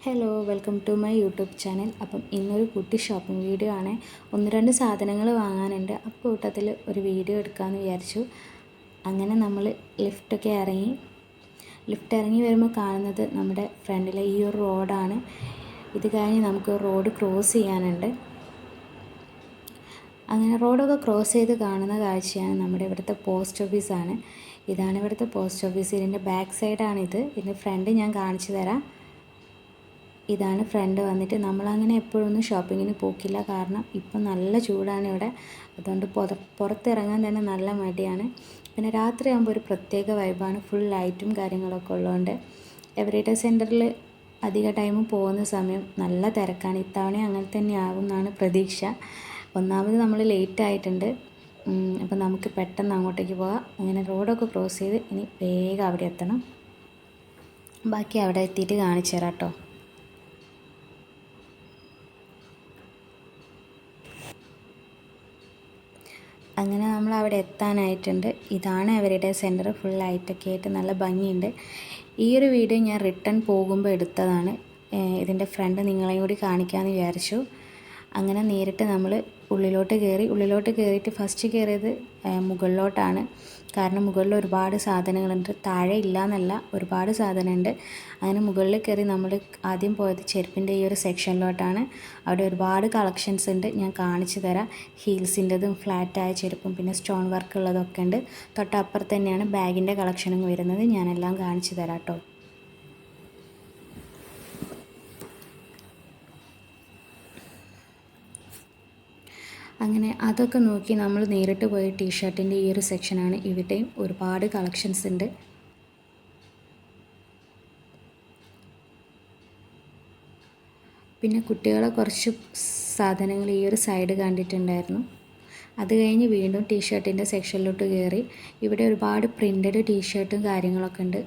Hello welcome to my YouTube channel. അപ്പം ഇന്നൊരു കുട്ടി ഷോപ്പിംഗ് വീഡിയോ ആണ്. ഒന്ന് രണ്ട് സാധനങ്ങൾ വാങ്ങാനുണ്ട്. അപ്പോൾ കൂട്ടത്തിൽ ഒരു വീഡിയോ എടുക്കാമെന്ന് വിചാരിച്ചു. അങ്ങനെ നമ്മൾ ലിഫ്റ്റ് ഇറങ്ങി വരുമ്പോൾ കാണുന്നത് നമ്മുടെ ഫ്രണ്ടിലെ ഈ ഒരു റോഡാണ്. ഇത് കഴിഞ്ഞ് നമുക്ക് റോഡ് ക്രോസ് ചെയ്യാനുണ്ട്. അങ്ങനെ റോഡൊക്കെ ക്രോസ് ചെയ്ത് കാണുന്ന കാഴ്ചയാണ് നമ്മുടെ ഇവിടുത്തെ പോസ്റ്റ് ഓഫീസാണ്. ഇതാണ് ഇവിടുത്തെ പോസ്റ്റ് ഓഫീസ്. ഇതിൻ്റെ ബാക്ക് സൈഡാണിത്. ഇതിൻ്റെ ഫ്രണ്ട് ഞാൻ കാണിച്ചു തരാം. ഇതാണ് ഫ്രണ്ട് വന്നിട്ട്. നമ്മളങ്ങനെ എപ്പോഴൊന്നും ഷോപ്പിങ്ങിന് പോക്കില്ല, കാരണം ഇപ്പം നല്ല ചൂടാണ് ഇവിടെ. അതുകൊണ്ട് പുറത്തിറങ്ങാൻ തന്നെ നല്ല മടിയാണ്. പിന്നെ രാത്രിയാകുമ്പോൾ ഒരു പ്രത്യേക വൈബാണ്. ഫുൾ ലൈറ്റും കാര്യങ്ങളൊക്കെ ഉള്ളതുകൊണ്ട് എവരിഡേ സെൻറ്ററിൽ അധിക ടൈം പോകുന്ന സമയം നല്ല തിരക്കാണ്. ഇത്തവണ അങ്ങനെ തന്നെ ആകും എന്നാണ് പ്രതീക്ഷ. ഒന്നാമത് നമ്മൾ ലേറ്റ് ആയിട്ടുണ്ട്. അപ്പം നമുക്ക് പെട്ടെന്ന് അങ്ങോട്ടേക്ക് പോകാം. അങ്ങനെ റോഡൊക്കെ ക്രോസ് ചെയ്ത് ഇനി വേഗം അവിടെ എത്തണം. ബാക്കി അവിടെ എത്തിയിട്ട് കാണിച്ചു തരാം കേട്ടോ. അങ്ങനെ നമ്മൾ അവിടെ എത്താനായിട്ടുണ്ട്. ഇതാണ് അവരുടെ സെൻറ്റർ. ഫുൾ ലൈറ്റൊക്കെ ആയിട്ട് നല്ല ഭംഗിയുണ്ട്. ഈ ഒരു വീഡിയോ ഞാൻ റിട്ടേൺ പോകുമ്പോൾ എടുത്തതാണ്. ഇതിൻ്റെ ഫ്രണ്ട് നിങ്ങളെയും കൂടി കാണിക്കാമെന്ന് വിചാരിച്ചു. അങ്ങനെ നേരിട്ട് നമ്മൾ ഉള്ളിലോട്ട് കയറിയിട്ട് ഫസ്റ്റ് കയറിയത് മുകളിലോട്ടാണ്. കാരണം മുകളിൽ ഒരുപാട് സാധനങ്ങളുണ്ട്. താഴെ ഇല്ല എന്നല്ല, ഒരുപാട് സാധനമുണ്ട്. അങ്ങനെ മുകളിൽ കയറി നമ്മൾ ആദ്യം പോയത് ചെരുപ്പിൻ്റെ ഈ ഒരു സെക്ഷനിലോട്ടാണ്. അവിടെ ഒരുപാട് കളക്ഷൻസ് ഉണ്ട്. ഞാൻ കാണിച്ചു തരാം. ഹീൽസിൻ്റെതും ഫ്ലാറ്റായ ചെരുപ്പും പിന്നെ സ്റ്റോൺ വർക്ക് ഉള്ളതൊക്കെ ഉണ്ട്. തൊട്ടപ്പുറത്ത് തന്നെയാണ് ബാഗിൻ്റെ കളക്ഷനും വരുന്നത്. ഞാനെല്ലാം കാണിച്ചു തരാം കേട്ടോ. അങ്ങനെ അതൊക്കെ നോക്കി നമ്മൾ നേരിട്ട് പോയ ടീഷർട്ടിൻ്റെ ഈ ഒരു സെക്ഷനാണ്. ഇവിടെയും ഒരുപാട് കളക്ഷൻസ് ഉണ്ട്. പിന്നെ കുട്ടികളെ കുറച്ച് സാധനങ്ങൾ ഈ ഒരു സൈഡ് കണ്ടിട്ടുണ്ടായിരുന്നു. അത് കഴിഞ്ഞ് വീണ്ടും ടീഷർട്ടിൻ്റെ സെക്ഷനിലോട്ട് കയറി. ഇവിടെ ഒരുപാട് പ്രിൻ്റഡ് ടീഷർട്ടും കാര്യങ്ങളൊക്കെ ഉണ്ട്.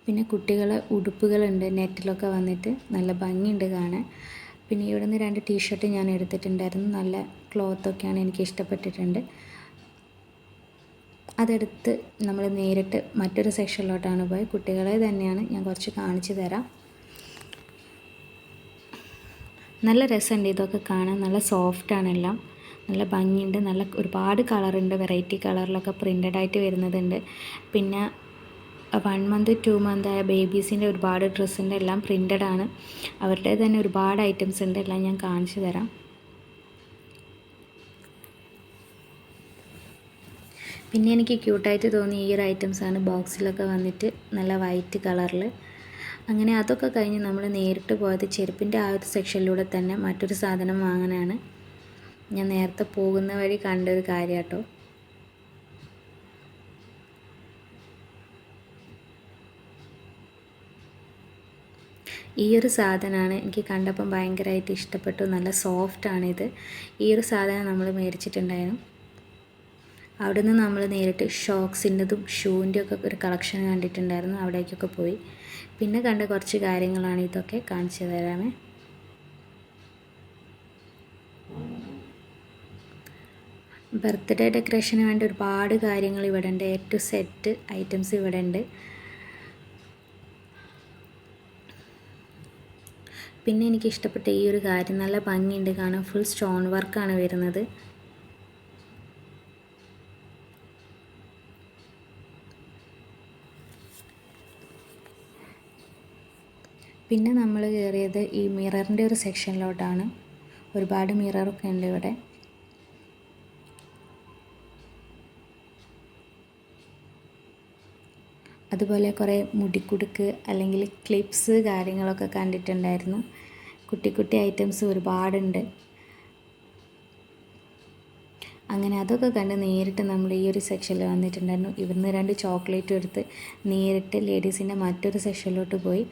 പിന്നെ കുട്ടികളെ ഉടുപ്പുകളുണ്ട്, നെറ്റിലൊക്കെ വന്നിട്ട് നല്ല ഭംഗിയുണ്ട് കാണാൻ. പിന്നെ ഇവിടെ നിന്ന് 2 ടീഷർട്ട് ഞാൻ എടുത്തിട്ടുണ്ടായിരുന്നു. നല്ല ക്ലോത്തൊക്കെയാണ്, എനിക്ക് ഇഷ്ടപ്പെട്ടിട്ടുണ്ട്. അതെടുത്ത് നമ്മൾ നേരിട്ട് മറ്റൊരു സെക്ഷനിലോട്ടാണ് പോയി. കുട്ടികളെ തന്നെയാണ്, ഞാൻ കുറച്ച് കാണിച്ചു തരാം. നല്ല രസമുണ്ട് ഇതൊക്കെ കാണാൻ. നല്ല സോഫ്റ്റാണ് എല്ലാം, നല്ല ഭംഗിയുണ്ട്. നല്ല ഒരുപാട് കളറുണ്ട്, വെറൈറ്റി കളറിലൊക്കെ പ്രിൻ്റഡ് ആയിട്ട് വരുന്നതുണ്ട്. പിന്നെ 1 മന്ത് 2 മന്ത് ആയ ബേബീസിൻ്റെ ഒരുപാട് ഡ്രസ്സിൻ്റെ എല്ലാം പ്രിൻ്റഡ് ആണ്. അവരുടെ തന്നെ ഒരുപാട് ഐറ്റംസ് ഉണ്ട്. എല്ലാം ഞാൻ കാണിച്ചു തരാം. പിന്നെ എനിക്ക് ക്യൂട്ടായിട്ട് തോന്നിയ ഈ ഒരു ഐറ്റംസാണ് ബോക്സിലൊക്കെ വന്നിട്ട് നല്ല വൈറ്റ് കളറിൽ. അങ്ങനെ അതൊക്കെ കഴിഞ്ഞ് നമ്മൾ നേരിട്ട് പോയത് ചെരുപ്പിൻ്റെ ആ ഒരു സെക്ഷനിലൂടെ തന്നെ മറ്റൊരു സാധനം വാങ്ങാനാണ്. ഞാൻ നേരത്തെ പോകുന്ന വഴി കണ്ടൊരു കാര്യം കേട്ടോ. ഈ ഒരു സാധനമാണ് എനിക്ക് കണ്ടപ്പം ഭയങ്കരമായിട്ട് ഇഷ്ടപ്പെട്ടു. നല്ല സോഫ്റ്റാണിത്. ഈ ഒരു സാധനം നമ്മൾ മേടിച്ചിട്ടുണ്ടായിരുന്നു. അവിടെ നിന്ന് നമ്മൾ നേരിട്ട് ഷോക്സിൻ്റെതും ഷൂവിൻ്റെയും ഒക്കെ ഒരു കളക്ഷൻ കണ്ടിട്ടുണ്ടായിരുന്നു. അവിടേക്കൊക്കെ പോയി. പിന്നെ കണ്ട കുറച്ച് കാര്യങ്ങളാണ് ഇതൊക്കെ, കാണിച്ചു തരാമേ. ബർത്ത്ഡേ ഡെക്കറേഷന് വേണ്ട ഒരുപാട് കാര്യങ്ങൾ ഇവിടെ ഉണ്ട്. A to Z ഐറ്റംസ് ഇവിടെ ഉണ്ട്. പിന്നെ എനിക്ക് ഇഷ്ടപ്പെട്ട ഈ ഒരു കാര്യം, നല്ല ഭംഗിയുണ്ട് കാണാൻ. ഫുൾ സ്റ്റോൺ വർക്കാണ് വരുന്നത്. പിന്നെ നമ്മൾ കയറിയത് ഈ മിററിൻ്റെ ഒരു സെക്ഷനിലോട്ടാണ്. ഒരുപാട് മിററൊക്കെ ഉണ്ട് ഇവിടെ. അതുപോലെ കുറേ മുടിക്കുടുക്ക് അല്ലെങ്കിൽ ക്ലിപ്സ് കാര്യങ്ങളൊക്കെ കണ്ടിട്ടുണ്ടായിരുന്നു. കുട്ടി ഐറ്റംസ് ഒരുപാടുണ്ട്. അങ്ങനെ അതൊക്കെ കണ്ട് നേരിട്ട് നമ്മൾ ഈ ഒരു സെക്ഷനിൽ വന്നിട്ടുണ്ടായിരുന്നു. ഇവിടുന്ന് 2 ചോക്ലേറ്റും എടുത്ത് നേരിട്ട് ലേഡീസിൻ്റെ മറ്റൊരു സെക്ഷനിലോട്ട് പോയി.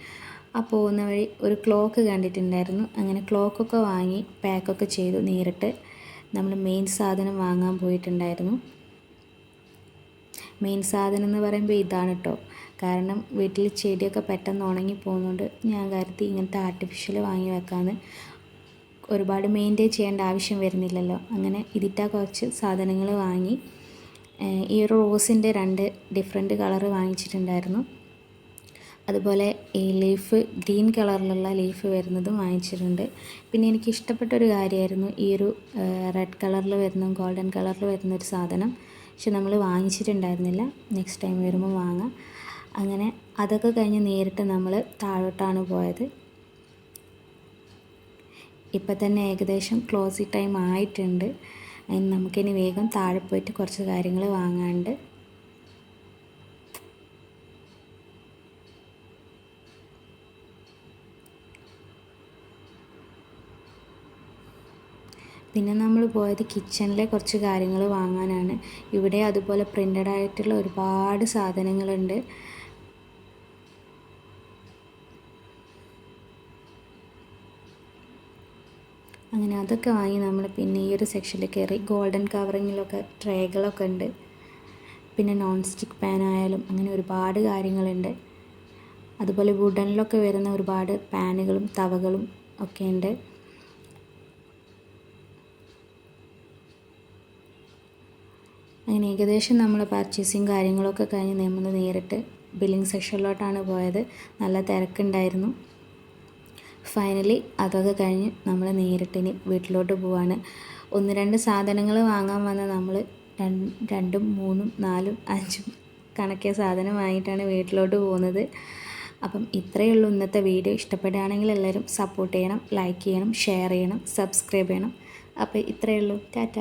ആ പോകുന്ന വഴി ഒരു ക്ലോക്ക് കണ്ടിട്ടുണ്ടായിരുന്നു. അങ്ങനെ ക്ലോക്കൊക്കെ വാങ്ങി പാക്കൊക്കെ ചെയ്തു. നേരിട്ട് നമ്മൾ മെയിൻ സാധനം വാങ്ങാൻ പോയിട്ടുണ്ടായിരുന്നു. മെയിൻ സാധനം എന്ന് പറയുമ്പോൾ ഇതാണ് കേട്ടോ. കാരണം വീട്ടിൽ ചെടിയൊക്കെ പെട്ടെന്ന് ഉണങ്ങി പോകുന്നതുകൊണ്ട് ഞാൻ കരുതി ഇങ്ങനത്തെ ആർട്ടിഫിഷ്യൽ വാങ്ങി വെക്കാമെന്ന്. ഒരുപാട് മെയിൻറ്റെയിൻ ചെയ്യേണ്ട ആവശ്യം വരുന്നില്ലല്ലോ. അങ്ങനെ ഇതിട്ടാ കുറച്ച് സാധനങ്ങൾ വാങ്ങി. ഈ റോസിൻ്റെ 2 ഡിഫറെൻറ്റ് കളറ് വാങ്ങിച്ചിട്ടുണ്ടായിരുന്നു. അതുപോലെ ഈ ലീഫ് ഗ്രീൻ കളറിലുള്ള ലീഫ് വരുന്നതും വാങ്ങിച്ചിട്ടുണ്ട്. പിന്നെ എനിക്ക് ഇഷ്ടപ്പെട്ടൊരു കാര്യമായിരുന്നു ഈ ഒരു റെഡ് കളറിൽ വരുന്ന ഗോൾഡൻ കളറിൽ വരുന്നൊരു സാധനം. പക്ഷെ നമ്മൾ വാങ്ങിച്ചിട്ടുണ്ടായിരുന്നില്ല. നെക്സ്റ്റ് ടൈം വരുമ്പോൾ വാങ്ങാം. അങ്ങനെ അതൊക്കെ കഴിഞ്ഞ് നേരിട്ട് നമ്മൾ താഴോട്ടാണ് പോയത്. ഇപ്പം തന്നെ ഏകദേശം ക്ലോസിംഗ് ടൈം ആയിട്ടുണ്ട്. അതിന് നമുക്കിനി വേഗം താഴെ പോയിട്ട് കുറച്ച് കാര്യങ്ങൾ വാങ്ങാനുണ്ട്. പിന്നെ നമ്മൾ പോയത് കിച്ചണിലെ കുറച്ച് കാര്യങ്ങൾ വാങ്ങാനാണ്. ഇവിടെ അതുപോലെ പ്രിൻ്റഡ് ആയിട്ടുള്ള ഒരുപാട് സാധനങ്ങളുണ്ട്. അങ്ങനെ അതൊക്കെ വാങ്ങി നമ്മൾ പിന്നെ ഈ ഒരു സെക്ഷനിൽ കയറി. ഗോൾഡൻ കവറിങ്ങിലൊക്കെ ട്രേകളൊക്കെ ഉണ്ട്. പിന്നെ നോൺ സ്റ്റിക്ക് പാൻ ആയാലും അങ്ങനെ ഒരുപാട് കാര്യങ്ങളുണ്ട്. അതുപോലെ വുഡനിലൊക്കെ വരുന്ന ഒരുപാട് പാനുകളും തവകളും ഒക്കെ ഉണ്ട്. അങ്ങനെ ഏകദേശം നമ്മൾ പർച്ചേസിങ് കാര്യങ്ങളൊക്കെ കഴിഞ്ഞ് നമ്മൾ നേരിട്ട് ബില്ലിംഗ് സെക്ഷനിലോട്ടാണ് പോയത്. നല്ല തിരക്കുണ്ടായിരുന്നു. ഫൈനലി അതൊക്കെ കഴിഞ്ഞ് നമ്മൾ നേരിട്ടിനി വീട്ടിലോട്ട് പോവാണ്. 1-2 സാധനങ്ങൾ വാങ്ങാൻ വന്ന നമ്മൾ 2, 3, 4, 5 കണക്കെ സാധനം വാങ്ങിയിട്ടാണ് വീട്ടിലോട്ട് പോകുന്നത്. അപ്പം ഇത്രയേ ഉള്ളൂ ഇന്നത്തെ വീഡിയോ. ഇഷ്ടപ്പെടുകയാണെങ്കിൽ എല്ലാവരും സപ്പോർട്ട് ചെയ്യണം, ലൈക്ക് ചെയ്യണം, ഷെയർ ചെയ്യണം, സബ്സ്ക്രൈബ് ചെയ്യണം. അപ്പോൾ ഇത്രയേ ഉള്ളൂ. ടാറ്റ.